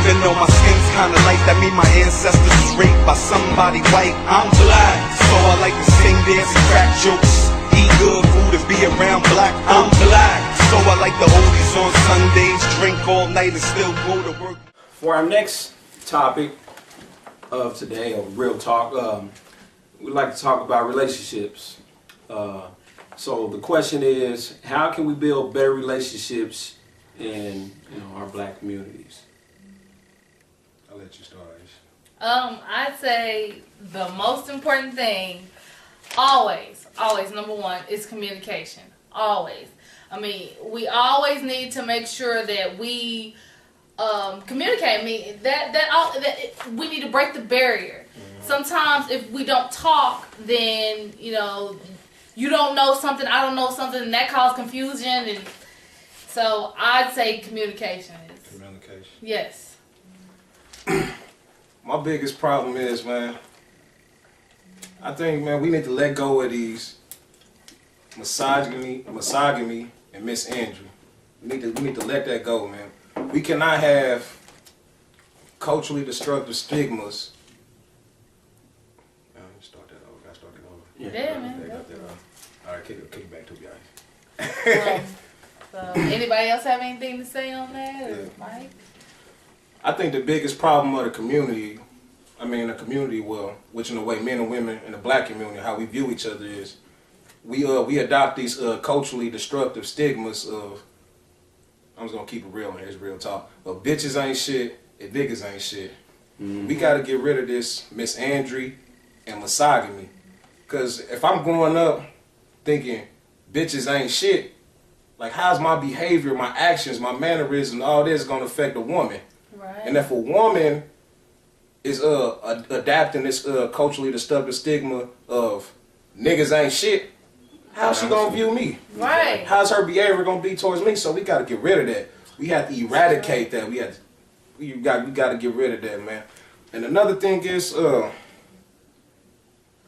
Even though my skin's kinda light, that mean my ancestors was raped by somebody white. I'm black, so I like to sing, dance, and crack jokes. Eat good food and be around black. I'm black, so I like the oldies on Sundays. Drink all night and still go to work. For our next topic of today, of Real Talk, we'd like to talk about relationships. So the question is, how can we build better relationships in our black communities? I'll let you start, Aisha. I'd say the most important thing, always, number one, is communication. Always. I mean, we always need to make sure that we communicate. I mean, that we need to break the barrier. Mm-hmm. Sometimes if we don't talk, then you don't know something, I don't know something, and that causes confusion. And so I'd say communication is. Communication. Yes. My biggest problem is, man, I think, man, we need to let go of these misogyny and misandry. We need to let that go, man. We cannot have culturally destructive stigmas. Start that over. Gotta start that over. Yeah, man. All right, kick it back to you guys. So, anybody else have anything to say on that, or Mike? I think the biggest problem of the community, which in a way men and women in the black community, how we view each other is, we adopt these culturally destructive stigmas of, I'm just gonna keep it real, man, it's real talk, of bitches ain't shit and niggas ain't shit. Mm-hmm. We gotta get rid of this misandry and misogyny. Cause if I'm growing up thinking bitches ain't shit, like how's my behavior, my actions, my mannerisms, all this gonna affect a woman? Right. And if a woman is adapting this culturally destructive stigma of niggas ain't shit, how's she gonna view me? Right. How's her behavior gonna be towards me? So we gotta get rid of that. We have to eradicate that. We gotta get rid of that, man. And another thing is,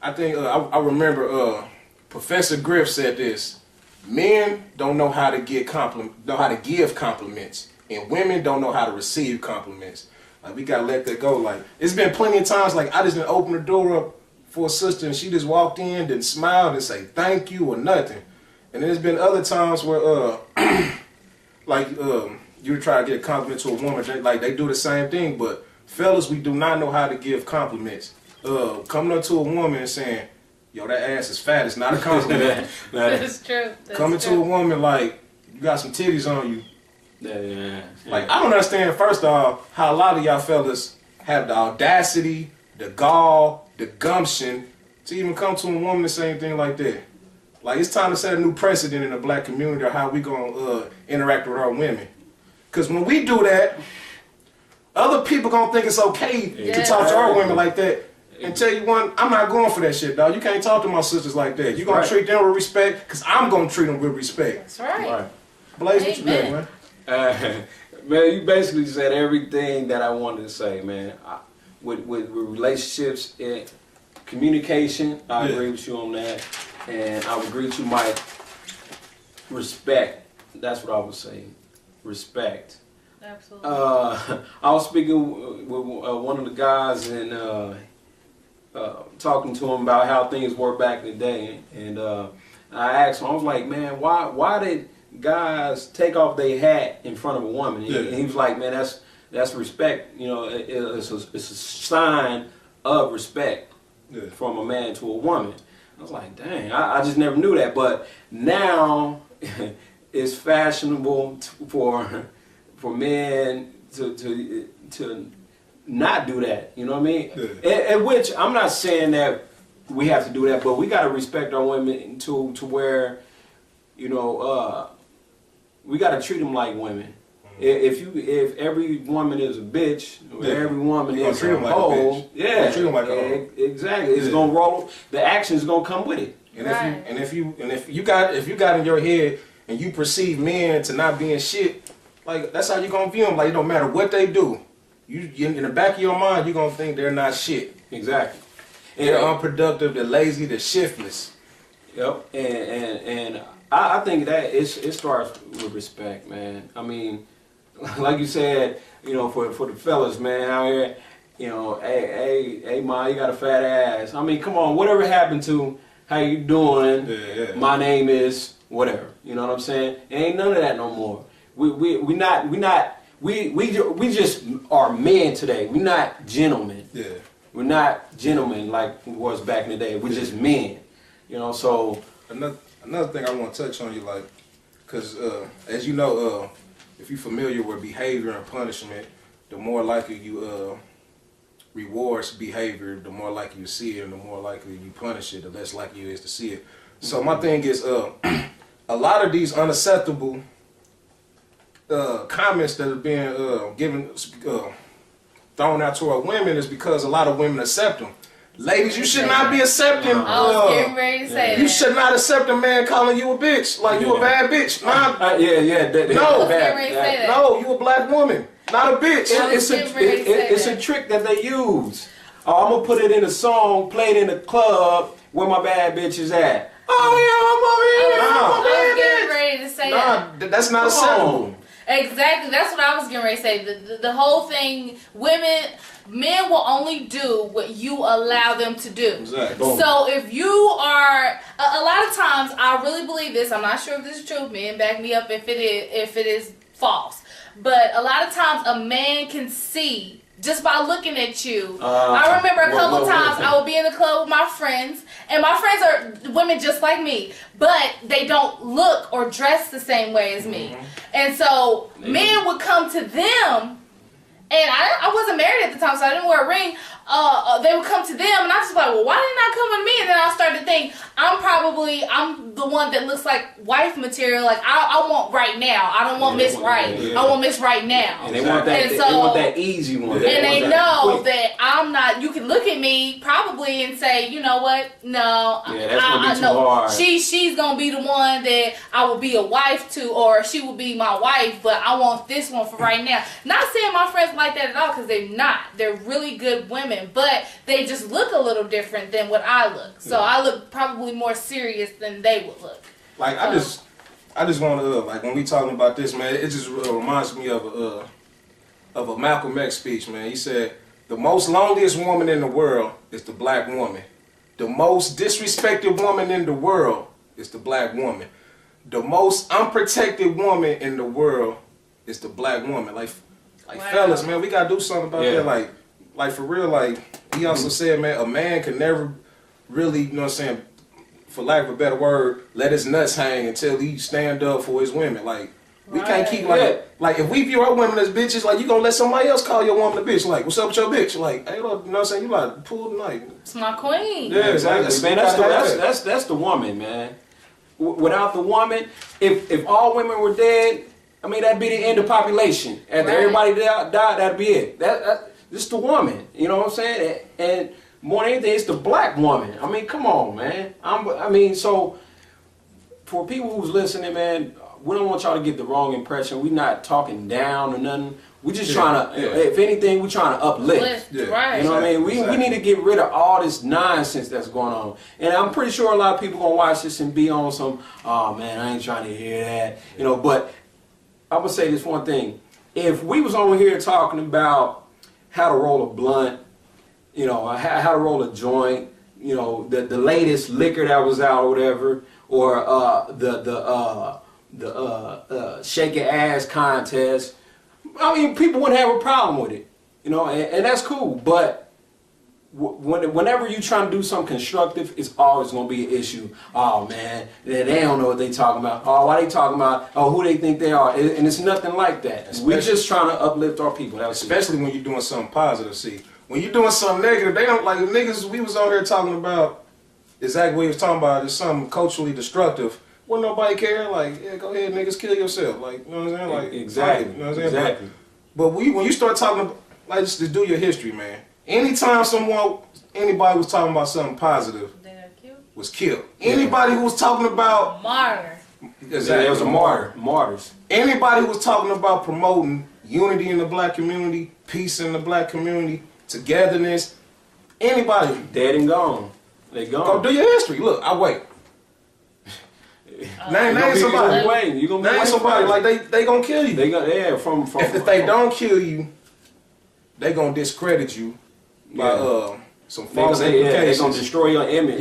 I think I remember Professor Griff said this: men don't know how to give compliments, and women don't know how to receive compliments. Like we gotta let that go. Like it's been plenty of times, like I just didn't open the door up for a sister and she just walked in, then smiled and say thank you or nothing. And there's been other times where you try to get a compliment to a woman, they do the same thing. But fellas, we do not know how to give compliments. Coming up to a woman and saying, yo, that ass is fat, it's not a compliment. That is true. Coming to a woman like, you got some titties on you. Yeah. Like, I don't understand, first off, how a lot of y'all fellas have the audacity, the gall, the gumption to even come to a woman and say anything like that. Like, it's time to set a new precedent in the black community of how we gonna interact with our women. Because when we do that, other people gonna think it's okay to talk to our women like that. And tell you one, I'm not going for that shit, dog. You can't talk to my sisters like that. You're gonna treat them with respect, because I'm gonna treat them with respect. That's right. Blaze, what you think, man? Man, you basically said everything that I wanted to say, man. With relationships and communication, I agree with you on that. And I would agree with you, Mike. Respect. That's what I would say. Respect. Absolutely. I was speaking with one of the guys and talking to him about how things were back in the day. And I asked him, I was like, man, why did guys take off their hat in front of a woman? And he was like, man, that's respect. It's a sign of respect from a man to a woman. I was like, dang, I just never knew that. But now it's fashionable for men to not do that. You know what I mean? And which I'm not saying that we have to do that, but we got to respect our women to where, we got to treat them like women. If every woman is a bitch, or every woman is a hoe, treat them like a hoe. Exactly. It's gonna roll. The action is gonna come with it. And if you got in your head and you perceive men to not being shit, like that's how you gonna view them. Like it don't matter what they do, you in the back of your mind you gonna think they're not shit. Exactly. They're unproductive. They're lazy. They're shiftless. Yep. And I think that it starts with respect, man. I mean, like you said, you know, for the fellas, man, out here, you know, hey, ma, you got a fat ass. I mean, come on, whatever happened to how you doing? Yeah. My name is whatever. You know what I'm saying? Ain't none of that no more. We just are men today. We're not gentlemen. Yeah. We're not gentlemen like we was back in the day. We're just men. You know, so Another thing I want to touch on you, like, because as you know, if you're familiar with behavior and punishment, the more likely you rewards behavior, the more likely you see it, and the more likely you punish it, the less likely you is to see it. So my thing is, a lot of these unacceptable comments that are being given, thrown out toward women is because a lot of women accept them. Ladies, you should not be accepting. I was getting ready to say You that. should not accept a man calling you a bitch, like you a bad bitch. Nah, No, no, you a black woman, not a bitch. It's a trick that they use. I'm gonna put it in a song, play it in the club where my bad bitch is at. Oh yeah, I'm over here. I was getting ready to say that. Nah, that's not acceptable. Exactly. That's what I was getting ready to say. The whole thing, men will only do what you allow them to do. Exactly. So if you are, a lot of times, I really believe this. I'm not sure if this is true. Men back me up if it is false. But a lot of times, a man can see just by looking at you. I remember a couple times I would be in the club with my friends, and my friends are women just like me, but they don't look or dress the same way as me. And so men would come to them, and I wasn't married at the time, so I didn't wear a ring. They would come to them, and I was like, well, why didn't I come to me? And then I started to think, I'm the one that looks like wife material. Like, I want right now. I don't want Miss Right. I want Miss Right now. And they want that, and they want that easy one. And they want know quick. that I'm not, you can look at me probably and say, you know what, no. Yeah, that's gonna be too hard. She's going to be the one that I will be a wife to, or she will be my wife, but I want this one for right now. Not saying my friends like that at all, because they're not. They're really good women, but they just look a little different than what I look. So I look probably more serious than they would look. Like, I just want to, like, when we talking about this, man, it just reminds me of a Malcolm X speech, man. He said, the most loneliest woman in the world is the black woman. The most disrespected woman in the world is the black woman. The most unprotected woman in the world is the black woman. Like Wow. fellas, man, we got to do something about that. Like, for real, like, he also said, man, a man can never really, you know what I'm saying, for lack of a better word, let his nuts hang until he stand up for his women. Like, we can't keep, like, if we view our women as bitches, like, you gonna let somebody else call your woman a bitch. Like, what's up with your bitch? Like, hey, look, you know what I'm saying, you like, pull the knife. It's my queen. Yeah, exactly. Man, that's the woman, man. Without the woman, if all women were dead, I mean, that'd be the end of population. After everybody died, that'd be it. This the woman, you know what I'm saying? And more than anything, it's the black woman. I mean, come on, man. So for people who's listening, man, we don't want y'all to get the wrong impression. We're not talking down or nothing. We're just trying to, if anything, we're trying to uplift. Right. You know what I mean? We need to get rid of all this nonsense that's going on. And I'm pretty sure a lot of people going to watch this and be on some, oh, man, I ain't trying to hear that. You know, but I'm going to say this one thing. If we was over here talking about how to roll a blunt, you know, how to roll a joint, you know, the latest liquor that was out or whatever, or the shake your ass contest, I mean, people wouldn't have a problem with it, you know, and that's cool. But whenever you try to do something constructive, it's always going to be an issue. Oh, man, they don't know what they talking about. Oh, why they talking about? Oh, who they think they are? And it's nothing like that. We're just trying to uplift our people. Especially when you're doing something positive. See, when you're doing something negative, they don't like the niggas. We was on here talking about exactly what he was talking about. It's something culturally destructive. Wouldn't nobody care? Like, yeah, go ahead, niggas, kill yourself. Like, you know what I'm saying? Like, exactly. You know what I'm saying? Exactly. But when you start talking about, like, just to do your history, man. Anytime anybody was talking about something positive, was killed. Anybody who was talking about martyr. Exactly. There was a martyrs. Anybody who was talking about promoting unity in the black community, peace in the black community, togetherness, anybody dead and gone. They gone. Go do your history. Look, I wait. Name somebody. You gonna be Name somebody like they gonna kill you. They gonna from if they don't kill you, they gonna discredit you by some false implications. They gonna destroy your image.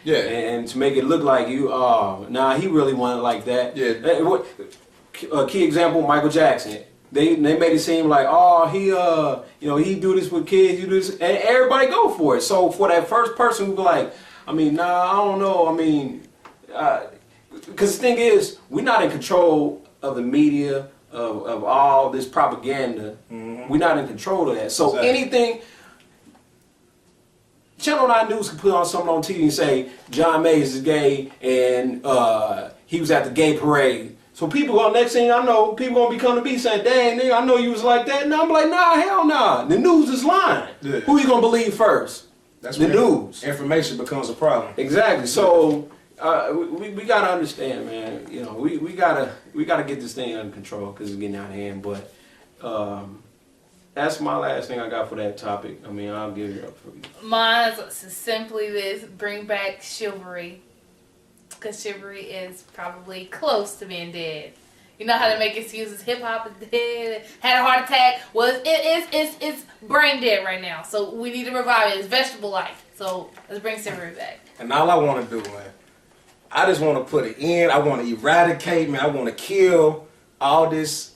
Yeah. And to make it look like you, he really wanted like that. Yeah. Key example, Michael Jackson. They made it seem like, he do this with kids, you do this, and everybody go for it. So for that first person who be like, I don't know. Because the thing is, we're not in control of the media, of all this propaganda. Mm-hmm. We're not in control of that. So anything, Channel 9 News can put on something on TV and say, John Mays is gay, and he was at the gay parade. So people go, next thing I know, people gonna be coming to me saying, dang, nigga, I know you was like that. And I'm like, nah, hell nah. The news is lying. Yeah. Who you gonna believe first? That's the news. Information becomes a problem. Exactly. So we gotta understand, man. We gotta get this thing under control because it's getting out of hand. But that's my last thing I got for that topic. I'll give it up for you. Mine's simply this: bring back chivalry. Because chivalry is probably close to being dead. You know how they make excuses? Hip hop is dead. Had a heart attack. Well, it's brain dead right now. So we need to revive it. It's vegetable life. So let's bring chivalry back. And all I want to do, man, I just want to put it in. I want to eradicate, man. I want to kill all this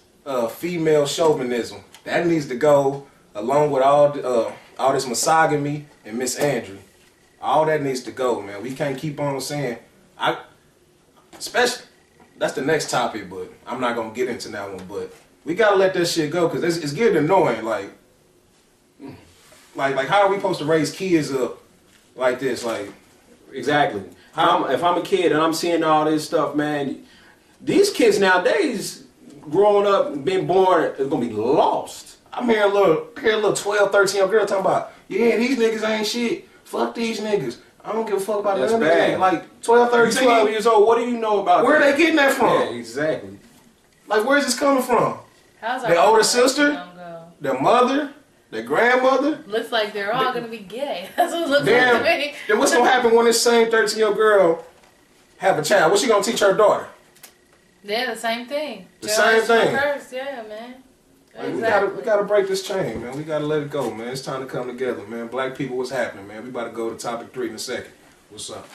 female chauvinism. That needs to go along with all this misogyny and misandry. All that needs to go, man. We can't keep on saying. Especially, that's the next topic, but I'm not gonna get into that one. But we gotta let that shit go because it's getting annoying. Like, how are we supposed to raise kids up like this? Like, exactly. If I'm a kid and I'm seeing all this stuff, man, these kids nowadays, growing up and being born, is gonna be lost. I'm hearing a little 12, 13-year-old girl talking about, yeah, these niggas ain't shit. Fuck these niggas. I don't give a fuck about none of that. Like 12, 13 12 years old. What do you know about where they getting that from? Yeah, exactly. Like, where's this coming from? How's their older sister, their mother, their grandmother. Looks like they're all gonna be gay. That's what it looks like to me. Then what's gonna happen when this same 13-year-old girl have a child? What's she gonna teach her daughter? Yeah, the same thing. The same thing. First, yeah, man. Like, we gotta break this chain, man. We gotta let it go, man. It's time to come together, man. Black people, what's happening, man? We about to go to topic 3 in a second. What's up?